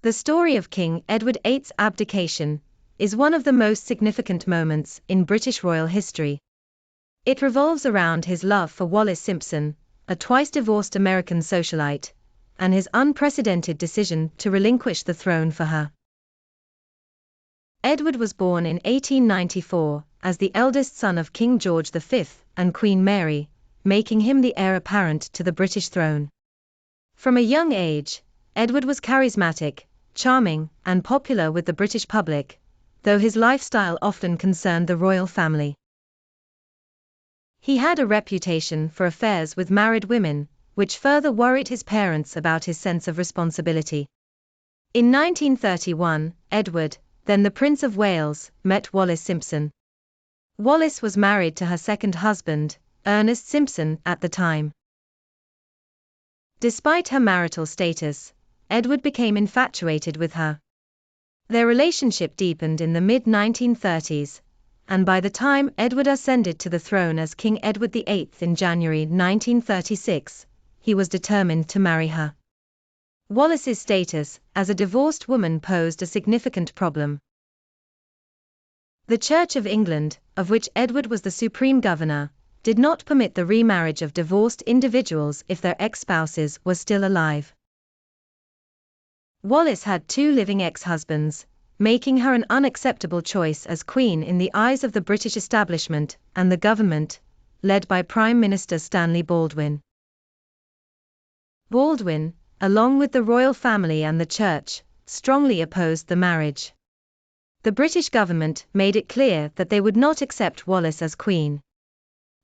The story of King Edward VIII's abdication is one of the most significant moments in British royal history. It revolves around his love for Wallis Simpson, a twice-divorced American socialite, and his unprecedented decision to relinquish the throne for her. Edward was born in 1894 as the eldest son of King George V and Queen Mary, making him the heir apparent to the British throne. From a young age, Edward was charismatic, charming, and popular with the British public, though his lifestyle often concerned the royal family. He had a reputation for affairs with married women, which further worried his parents about his sense of responsibility. In 1931, Edward, then the Prince of Wales, met Wallis Simpson. Wallis was married to her second husband, Ernest Simpson, at the time. Despite her marital status, Edward became infatuated with her. Their relationship deepened in the mid-1930s, and by the time Edward ascended to the throne as King Edward VIII in January 1936, he was determined to marry her. Wallis's status as a divorced woman posed a significant problem. The Church of England, of which Edward was the supreme governor, did not permit the remarriage of divorced individuals if their ex-spouses were still alive. Wallis had 2 living ex-husbands, making her an unacceptable choice as queen in the eyes of the British establishment and the government, led by Prime Minister Stanley Baldwin. Baldwin, along with the royal family and the church, strongly opposed the marriage. The British government made it clear that they would not accept Wallis as queen.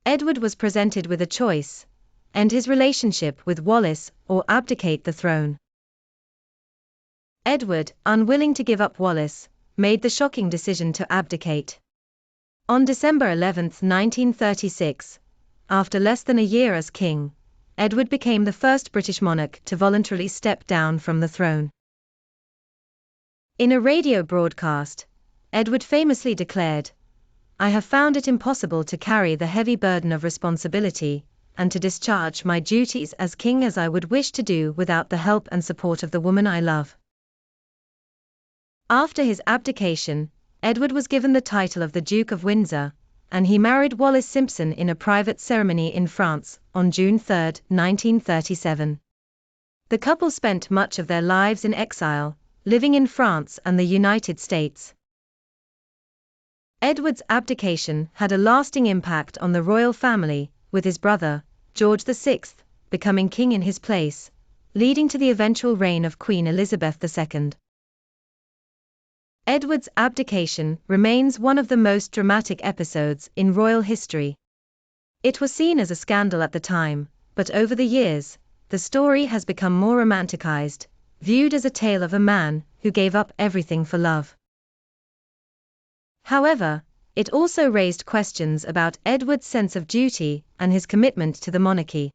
Edward was presented with a choice: end his relationship with Wallis or abdicate the throne. Edward, unwilling to give up Wallis, made the shocking decision to abdicate. On December 11, 1936, after less than a year as king, Edward became the first British monarch to voluntarily step down from the throne. In a radio broadcast, Edward famously declared, "I have found it impossible to carry the heavy burden of responsibility and to discharge my duties as king as I would wish to do without the help and support of the woman I love." After his abdication, Edward was given the title of the Duke of Windsor, and he married Wallis Simpson in a private ceremony in France on June 3, 1937. The couple spent much of their lives in exile, living in France and the United States. Edward's abdication had a lasting impact on the royal family, with his brother, George VI, becoming king in his place, leading to the eventual reign of Queen Elizabeth II. Edward's abdication remains one of the most dramatic episodes in royal history. It was seen as a scandal at the time, but over the years, the story has become more romanticized, viewed as a tale of a man who gave up everything for love. However, it also raised questions about Edward's sense of duty and his commitment to the monarchy.